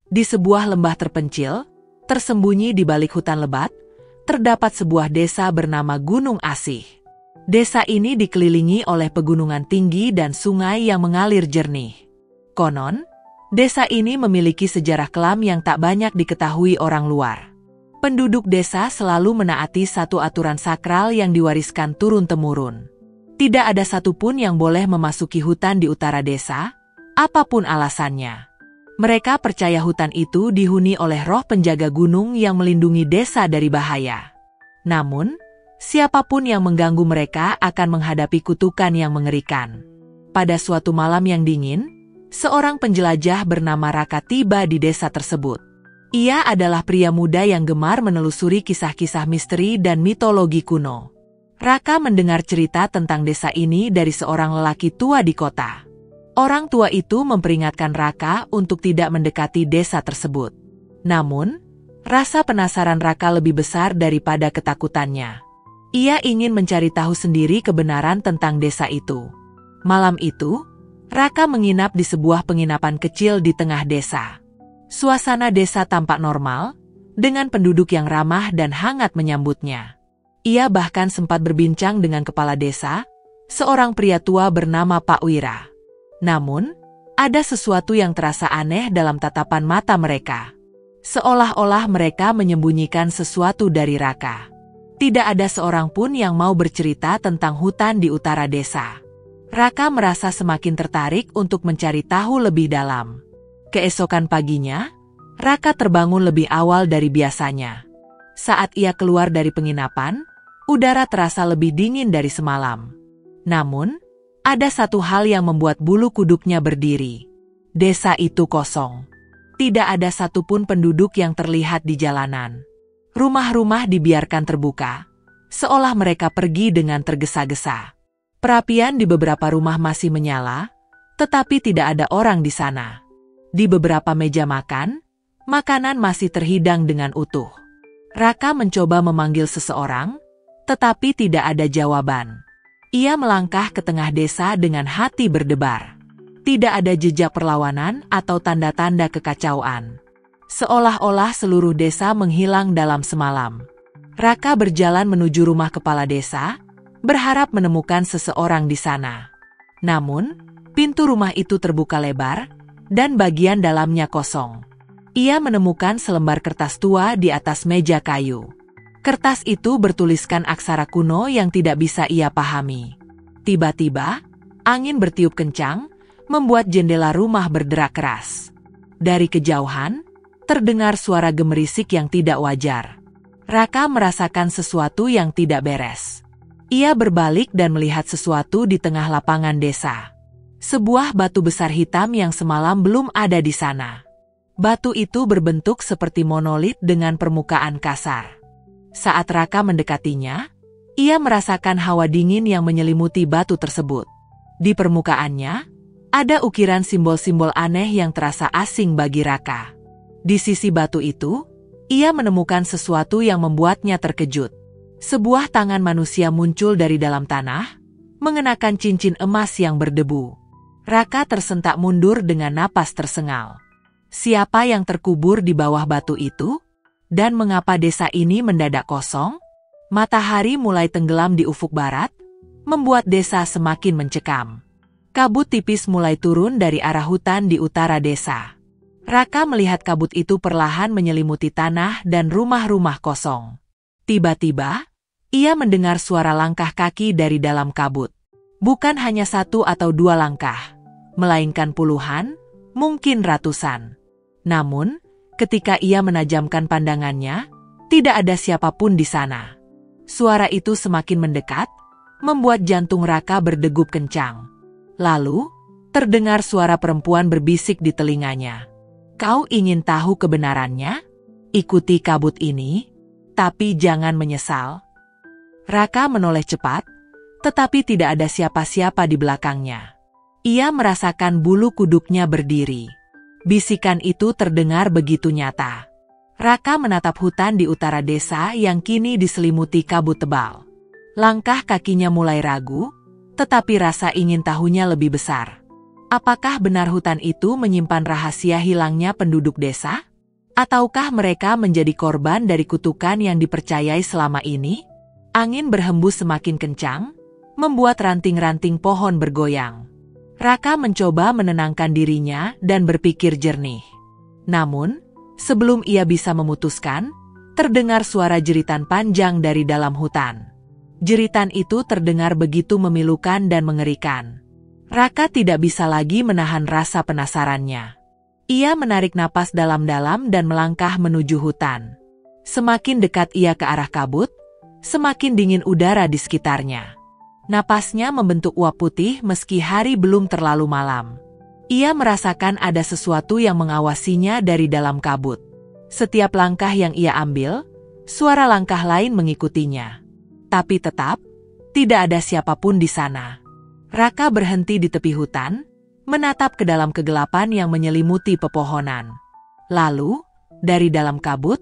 Di sebuah lembah terpencil, tersembunyi di balik hutan lebat, terdapat sebuah desa bernama Gunung Asih. Desa ini dikelilingi oleh pegunungan tinggi dan sungai yang mengalir jernih. Konon, desa ini memiliki sejarah kelam yang tak banyak diketahui orang luar. Penduduk desa selalu menaati satu aturan sakral yang diwariskan turun-temurun. Tidak ada satupun yang boleh memasuki hutan di utara desa, apapun alasannya. Mereka percaya hutan itu dihuni oleh roh penjaga gunung yang melindungi desa dari bahaya. Namun, siapapun yang mengganggu mereka akan menghadapi kutukan yang mengerikan. Pada suatu malam yang dingin, seorang penjelajah bernama Raka tiba di desa tersebut. Ia adalah pria muda yang gemar menelusuri kisah-kisah misteri dan mitologi kuno. Raka mendengar cerita tentang desa ini dari seorang lelaki tua di kota. Orang tua itu memperingatkan Raka untuk tidak mendekati desa tersebut. Namun, rasa penasaran Raka lebih besar daripada ketakutannya. Ia ingin mencari tahu sendiri kebenaran tentang desa itu. Malam itu, Raka menginap di sebuah penginapan kecil di tengah desa. Suasana desa tampak normal, dengan penduduk yang ramah dan hangat menyambutnya. Ia bahkan sempat berbincang dengan kepala desa, seorang pria tua bernama Pak Wira. Namun, ada sesuatu yang terasa aneh dalam tatapan mata mereka. Seolah-olah mereka menyembunyikan sesuatu dari Raka. Tidak ada seorang pun yang mau bercerita tentang hutan di utara desa. Raka merasa semakin tertarik untuk mencari tahu lebih dalam. Keesokan paginya, Raka terbangun lebih awal dari biasanya. Saat ia keluar dari penginapan, udara terasa lebih dingin dari semalam. Namun, ada satu hal yang membuat bulu kuduknya berdiri. Desa itu kosong. Tidak ada satupun penduduk yang terlihat di jalanan. Rumah-rumah dibiarkan terbuka, seolah mereka pergi dengan tergesa-gesa. Perapian di beberapa rumah masih menyala, tetapi tidak ada orang di sana. Di beberapa meja makan, makanan masih terhidang dengan utuh. Raka mencoba memanggil seseorang, tetapi tidak ada jawaban. Ia melangkah ke tengah desa dengan hati berdebar. Tidak ada jejak perlawanan atau tanda-tanda kekacauan. Seolah-olah seluruh desa menghilang dalam semalam. Raka berjalan menuju rumah kepala desa, berharap menemukan seseorang di sana. Namun, pintu rumah itu terbuka lebar, dan bagian dalamnya kosong. Ia menemukan selembar kertas tua di atas meja kayu. Kertas itu bertuliskan aksara kuno yang tidak bisa ia pahami. Tiba-tiba, angin bertiup kencang, membuat jendela rumah berderak keras. Dari kejauhan, terdengar suara gemerisik yang tidak wajar. Raka merasakan sesuatu yang tidak beres. Ia berbalik dan melihat sesuatu di tengah lapangan desa. Sebuah batu besar hitam yang semalam belum ada di sana. Batu itu berbentuk seperti monolit dengan permukaan kasar. Saat Raka mendekatinya, ia merasakan hawa dingin yang menyelimuti batu tersebut. Di permukaannya, ada ukiran simbol-simbol aneh yang terasa asing bagi Raka. Di sisi batu itu, ia menemukan sesuatu yang membuatnya terkejut. Sebuah tangan manusia muncul dari dalam tanah, mengenakan cincin emas yang berdebu. Raka tersentak mundur dengan napas tersengal. Siapa yang terkubur di bawah batu itu? Dan mengapa desa ini mendadak kosong? Matahari mulai tenggelam di ufuk barat, membuat desa semakin mencekam. Kabut tipis mulai turun dari arah hutan di utara desa. Raka melihat kabut itu perlahan menyelimuti tanah dan rumah-rumah kosong. Tiba-tiba, ia mendengar suara langkah kaki dari dalam kabut. Bukan hanya satu atau dua langkah, melainkan puluhan, mungkin ratusan. Namun, ketika ia menajamkan pandangannya, tidak ada siapapun di sana. Suara itu semakin mendekat, membuat jantung Raka berdegup kencang. Lalu, terdengar suara perempuan berbisik di telinganya. "Kau ingin tahu kebenarannya? Ikuti kabut ini, tapi jangan menyesal." Raka menoleh cepat, tetapi tidak ada siapa-siapa di belakangnya. Ia merasakan bulu kuduknya berdiri. Bisikan itu terdengar begitu nyata. Raka menatap hutan di utara desa yang kini diselimuti kabut tebal. Langkah kakinya mulai ragu, tetapi rasa ingin tahunya lebih besar. Apakah benar hutan itu menyimpan rahasia hilangnya penduduk desa? Ataukah mereka menjadi korban dari kutukan yang dipercayai selama ini? Angin berhembus semakin kencang, membuat ranting-ranting pohon bergoyang. Raka mencoba menenangkan dirinya dan berpikir jernih. Namun, sebelum ia bisa memutuskan, terdengar suara jeritan panjang dari dalam hutan. Jeritan itu terdengar begitu memilukan dan mengerikan. Raka tidak bisa lagi menahan rasa penasarannya. Ia menarik napas dalam-dalam dan melangkah menuju hutan. Semakin dekat ia ke arah kabut, semakin dingin udara di sekitarnya. Napasnya membentuk uap putih meski hari belum terlalu malam. Ia merasakan ada sesuatu yang mengawasinya dari dalam kabut. Setiap langkah yang ia ambil, suara langkah lain mengikutinya. Tapi tetap, tidak ada siapapun di sana. Raka berhenti di tepi hutan, menatap ke dalam kegelapan yang menyelimuti pepohonan. Lalu, dari dalam kabut,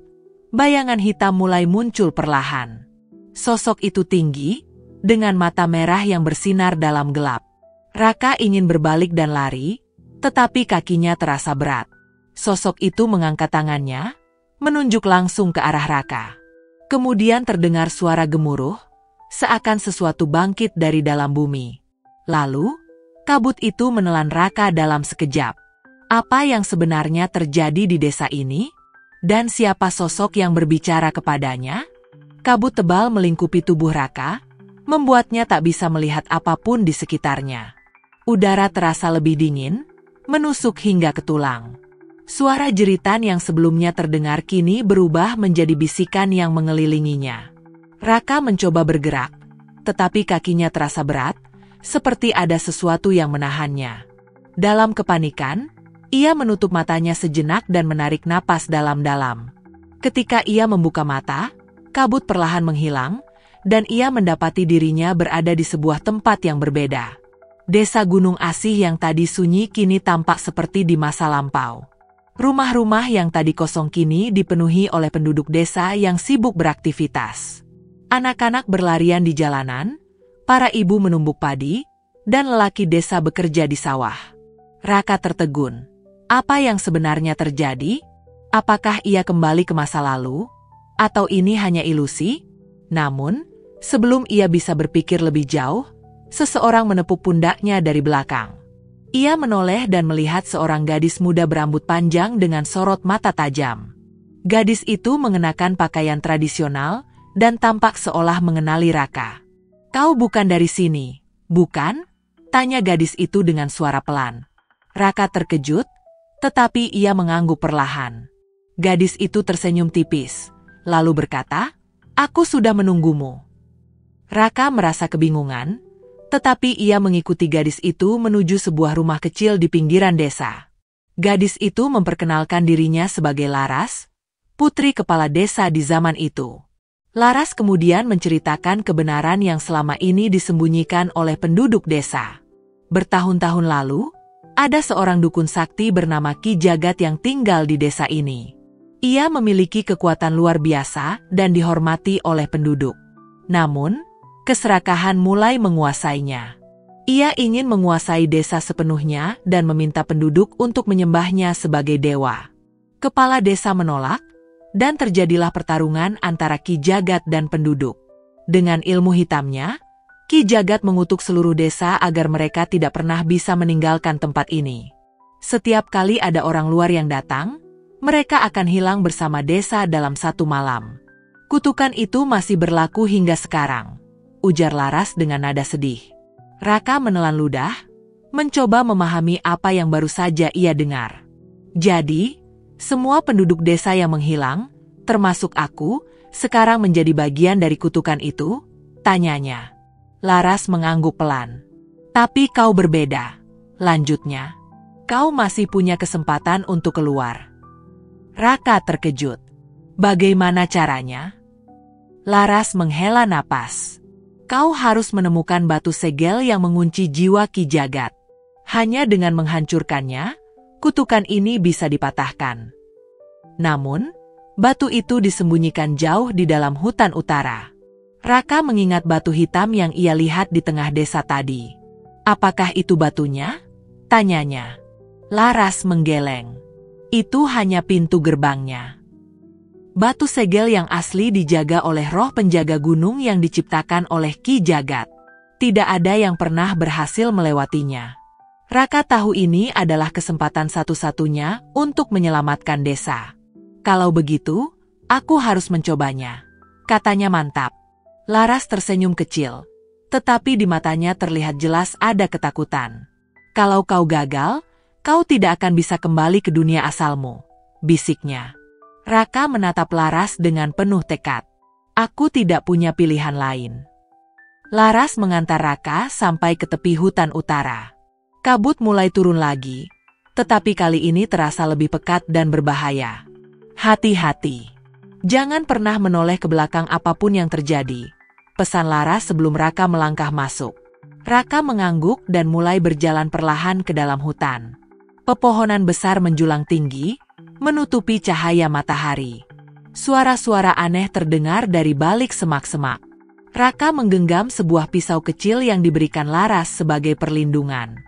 bayangan hitam mulai muncul perlahan. Sosok itu tinggi, dengan mata merah yang bersinar dalam gelap. Raka ingin berbalik dan lari, tetapi kakinya terasa berat. Sosok itu mengangkat tangannya, menunjuk langsung ke arah Raka. Kemudian terdengar suara gemuruh, seakan sesuatu bangkit dari dalam bumi. Lalu, kabut itu menelan Raka dalam sekejap. Apa yang sebenarnya terjadi di desa ini? Dan siapa sosok yang berbicara kepadanya? Kabut tebal melingkupi tubuh Raka, membuatnya tak bisa melihat apapun di sekitarnya. Udara terasa lebih dingin, menusuk hingga ke tulang. Suara jeritan yang sebelumnya terdengar kini berubah menjadi bisikan yang mengelilinginya. Raka mencoba bergerak, tetapi kakinya terasa berat, seperti ada sesuatu yang menahannya. Dalam kepanikan, ia menutup matanya sejenak dan menarik napas dalam-dalam. Ketika ia membuka mata, kabut perlahan menghilang, dan ia mendapati dirinya berada di sebuah tempat yang berbeda. Desa Gunung Asih yang tadi sunyi kini tampak seperti di masa lampau. Rumah-rumah yang tadi kosong kini dipenuhi oleh penduduk desa yang sibuk beraktivitas. Anak-anak berlarian di jalanan, para ibu menumbuk padi, dan lelaki desa bekerja di sawah. Raka tertegun. Apa yang sebenarnya terjadi? Apakah ia kembali ke masa lalu? Atau ini hanya ilusi? Namun, sebelum ia bisa berpikir lebih jauh, seseorang menepuk pundaknya dari belakang. Ia menoleh dan melihat seorang gadis muda berambut panjang dengan sorot mata tajam. Gadis itu mengenakan pakaian tradisional dan tampak seolah mengenali Raka. "Kau bukan dari sini, bukan?" tanya gadis itu dengan suara pelan. Raka terkejut, tetapi ia mengangguk perlahan. Gadis itu tersenyum tipis, lalu berkata, "Aku sudah menunggumu." Raka merasa kebingungan, tetapi ia mengikuti gadis itu menuju sebuah rumah kecil di pinggiran desa. Gadis itu memperkenalkan dirinya sebagai Laras, putri kepala desa di zaman itu. Laras kemudian menceritakan kebenaran yang selama ini disembunyikan oleh penduduk desa. Bertahun-tahun lalu, ada seorang dukun sakti bernama Ki Jagat yang tinggal di desa ini. Ia memiliki kekuatan luar biasa dan dihormati oleh penduduk. Namun, keserakahan mulai menguasainya. Ia ingin menguasai desa sepenuhnya dan meminta penduduk untuk menyembahnya sebagai dewa. Kepala desa menolak, dan terjadilah pertarungan antara Ki Jagat dan penduduk. Dengan ilmu hitamnya, Ki Jagat mengutuk seluruh desa agar mereka tidak pernah bisa meninggalkan tempat ini. Setiap kali ada orang luar yang datang, mereka akan hilang bersama desa dalam satu malam. Kutukan itu masih berlaku hingga sekarang, ujar Laras dengan nada sedih. Raka menelan ludah, mencoba memahami apa yang baru saja ia dengar. Jadi, semua penduduk desa yang menghilang, termasuk aku, sekarang menjadi bagian dari kutukan itu? Tanyanya. Laras mengangguk pelan. Tapi kau berbeda, lanjutnya. Kau masih punya kesempatan untuk keluar. Raka terkejut. Bagaimana caranya? Laras menghela napas. Kau harus menemukan batu segel yang mengunci jiwa Ki Jagat. Hanya dengan menghancurkannya, kutukan ini bisa dipatahkan. Namun, batu itu disembunyikan jauh di dalam hutan utara. Raka mengingat batu hitam yang ia lihat di tengah desa tadi. Apakah itu batunya? Tanyanya. Laras menggeleng. Itu hanya pintu gerbangnya. Batu segel yang asli dijaga oleh roh penjaga gunung yang diciptakan oleh Ki Jagat. Tidak ada yang pernah berhasil melewatinya. Raka tahu ini adalah kesempatan satu-satunya untuk menyelamatkan desa. Kalau begitu, aku harus mencobanya, katanya mantap. Laras tersenyum kecil, tetapi di matanya terlihat jelas ada ketakutan. Kalau kau gagal, kau tidak akan bisa kembali ke dunia asalmu, bisiknya. Raka menatap Laras dengan penuh tekad. Aku tidak punya pilihan lain. Laras mengantar Raka sampai ke tepi hutan utara. Kabut mulai turun lagi, tetapi kali ini terasa lebih pekat dan berbahaya. Hati-hati. Jangan pernah menoleh ke belakang apapun yang terjadi, pesan Laras sebelum Raka melangkah masuk. Raka mengangguk dan mulai berjalan perlahan ke dalam hutan. Pepohonan besar menjulang tinggi, menutupi cahaya matahari. Suara-suara aneh terdengar dari balik semak-semak. Raka menggenggam sebuah pisau kecil yang diberikan Laras sebagai perlindungan.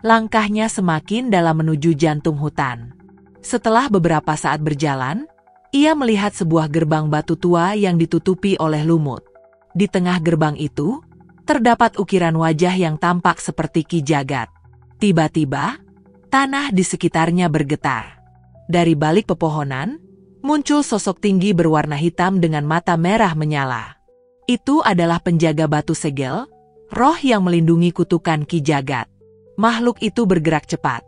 Langkahnya semakin dalam menuju jantung hutan. Setelah beberapa saat berjalan, ia melihat sebuah gerbang batu tua yang ditutupi oleh lumut. Di tengah gerbang itu, terdapat ukiran wajah yang tampak seperti Ki Jagat. Tiba-tiba, tanah di sekitarnya bergetar. Dari balik pepohonan, muncul sosok tinggi berwarna hitam dengan mata merah menyala. Itu adalah penjaga batu segel, roh yang melindungi kutukan Ki Jagat. Makhluk itu bergerak cepat,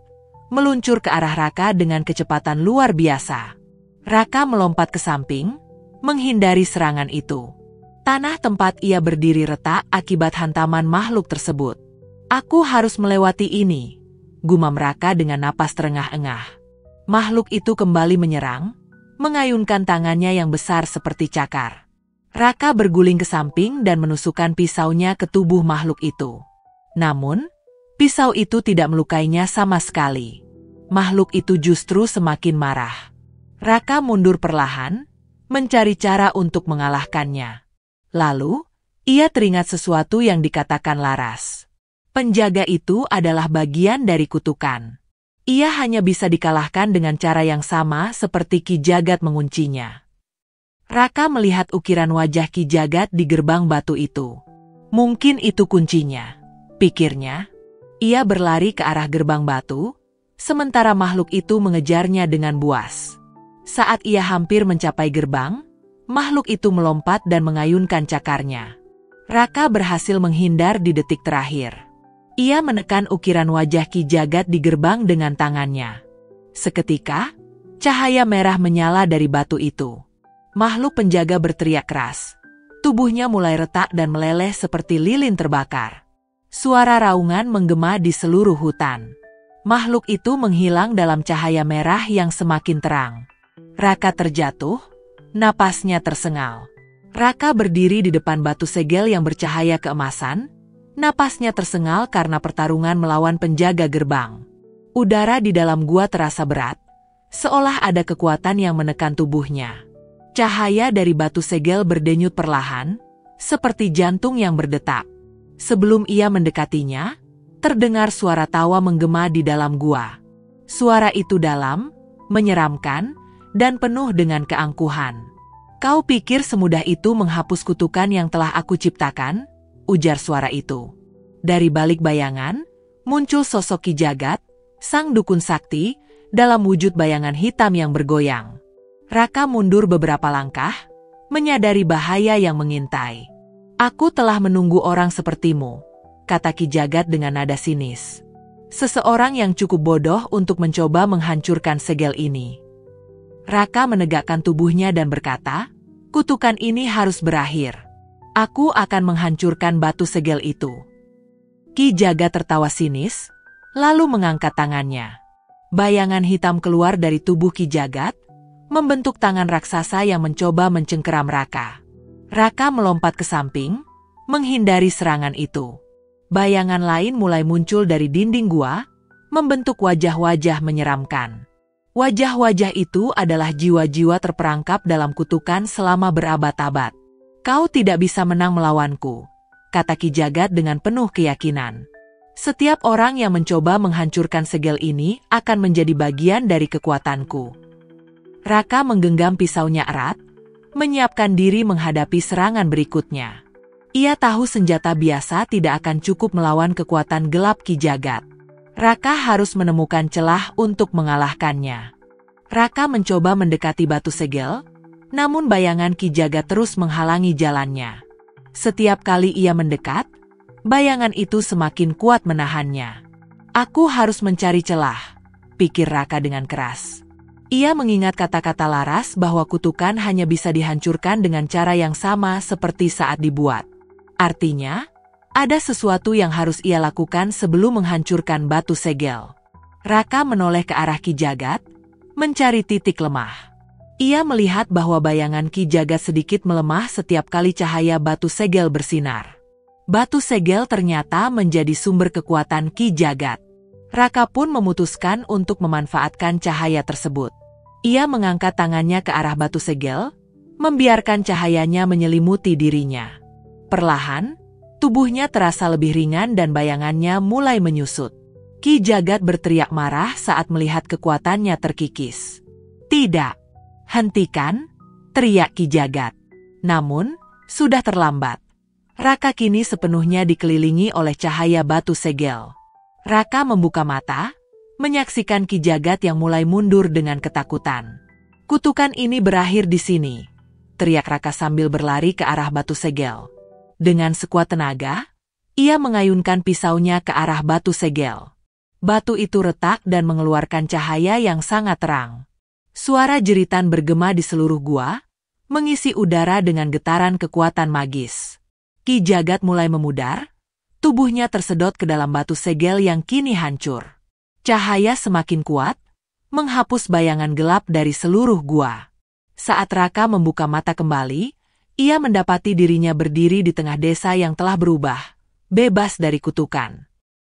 meluncur ke arah Raka dengan kecepatan luar biasa. Raka melompat ke samping, menghindari serangan itu. Tanah tempat ia berdiri retak akibat hantaman makhluk tersebut. Aku harus melewati ini, gumam Raka dengan napas terengah-engah. Makhluk itu kembali menyerang, mengayunkan tangannya yang besar seperti cakar. Raka berguling ke samping dan menusukkan pisaunya ke tubuh makhluk itu. Namun, pisau itu tidak melukainya sama sekali. Makhluk itu justru semakin marah. Raka mundur perlahan, mencari cara untuk mengalahkannya. Lalu, ia teringat sesuatu yang dikatakan Laras. Penjaga itu adalah bagian dari kutukan. Ia hanya bisa dikalahkan dengan cara yang sama seperti Ki Jagat menguncinya. Raka melihat ukiran wajah Ki Jagat di gerbang batu itu. Mungkin itu kuncinya, pikirnya. Ia berlari ke arah gerbang batu, sementara makhluk itu mengejarnya dengan buas. Saat ia hampir mencapai gerbang, makhluk itu melompat dan mengayunkan cakarnya. Raka berhasil menghindar di detik terakhir. Ia menekan ukiran wajah Ki Jagat di gerbang dengan tangannya. Seketika, cahaya merah menyala dari batu itu. Makhluk penjaga berteriak keras. Tubuhnya mulai retak dan meleleh seperti lilin terbakar. Suara raungan menggema di seluruh hutan. Makhluk itu menghilang dalam cahaya merah yang semakin terang. Raka terjatuh, napasnya tersengal. Raka berdiri di depan batu segel yang bercahaya keemasan. Napasnya tersengal karena pertarungan melawan penjaga gerbang. Udara di dalam gua terasa berat, seolah ada kekuatan yang menekan tubuhnya. Cahaya dari batu segel berdenyut perlahan, seperti jantung yang berdetak. Sebelum ia mendekatinya, terdengar suara tawa menggema di dalam gua. Suara itu dalam, menyeramkan, dan penuh dengan keangkuhan. Kau pikir semudah itu menghapus kutukan yang telah aku ciptakan? Ujar suara itu. Dari balik bayangan, muncul sosok Ki Jagat, sang dukun sakti, dalam wujud bayangan hitam yang bergoyang. Raka mundur beberapa langkah, menyadari bahaya yang mengintai. Aku telah menunggu orang sepertimu, kata Ki Jagat dengan nada sinis. Seseorang yang cukup bodoh untuk mencoba menghancurkan segel ini. Raka menegakkan tubuhnya dan berkata, kutukan ini harus berakhir. Aku akan menghancurkan batu segel itu. Ki Jagat tertawa sinis, lalu mengangkat tangannya. Bayangan hitam keluar dari tubuh Ki Jagat, membentuk tangan raksasa yang mencoba mencengkeram Raka. Raka melompat ke samping, menghindari serangan itu. Bayangan lain mulai muncul dari dinding gua, membentuk wajah-wajah menyeramkan. Wajah-wajah itu adalah jiwa-jiwa terperangkap dalam kutukan selama berabad-abad. Kau tidak bisa menang melawanku, kata Ki Jagat dengan penuh keyakinan. Setiap orang yang mencoba menghancurkan segel ini akan menjadi bagian dari kekuatanku. Raka menggenggam pisaunya erat, menyiapkan diri menghadapi serangan berikutnya. Ia tahu senjata biasa tidak akan cukup melawan kekuatan gelap Ki Jagat. Raka harus menemukan celah untuk mengalahkannya. Raka mencoba mendekati batu segel, namun bayangan Ki Jagat terus menghalangi jalannya. Setiap kali ia mendekat, bayangan itu semakin kuat menahannya. Aku harus mencari celah, pikir Raka dengan keras. Ia mengingat kata-kata Laras bahwa kutukan hanya bisa dihancurkan dengan cara yang sama seperti saat dibuat. Artinya, ada sesuatu yang harus ia lakukan sebelum menghancurkan batu segel. Raka menoleh ke arah Ki Jagat, mencari titik lemah. Ia melihat bahwa bayangan Ki Jagat sedikit melemah setiap kali cahaya batu segel bersinar. Batu segel ternyata menjadi sumber kekuatan Ki Jagat. Raka pun memutuskan untuk memanfaatkan cahaya tersebut. Ia mengangkat tangannya ke arah batu segel, membiarkan cahayanya menyelimuti dirinya. Perlahan, tubuhnya terasa lebih ringan dan bayangannya mulai menyusut. Ki Jagat berteriak marah saat melihat kekuatannya terkikis. "Tidak! Hentikan!" teriak Ki Jagat. Namun, sudah terlambat. Raka kini sepenuhnya dikelilingi oleh cahaya batu segel. Raka membuka mata, menyaksikan Ki Jagat yang mulai mundur dengan ketakutan. "Kutukan ini berakhir di sini," teriak Raka sambil berlari ke arah batu segel. Dengan sekuat tenaga, ia mengayunkan pisaunya ke arah batu segel. Batu itu retak dan mengeluarkan cahaya yang sangat terang. Suara jeritan bergema di seluruh gua, mengisi udara dengan getaran kekuatan magis. Ki Jagat mulai memudar, tubuhnya tersedot ke dalam batu segel yang kini hancur. Cahaya semakin kuat, menghapus bayangan gelap dari seluruh gua. Saat Raka membuka mata kembali, ia mendapati dirinya berdiri di tengah desa yang telah berubah, bebas dari kutukan.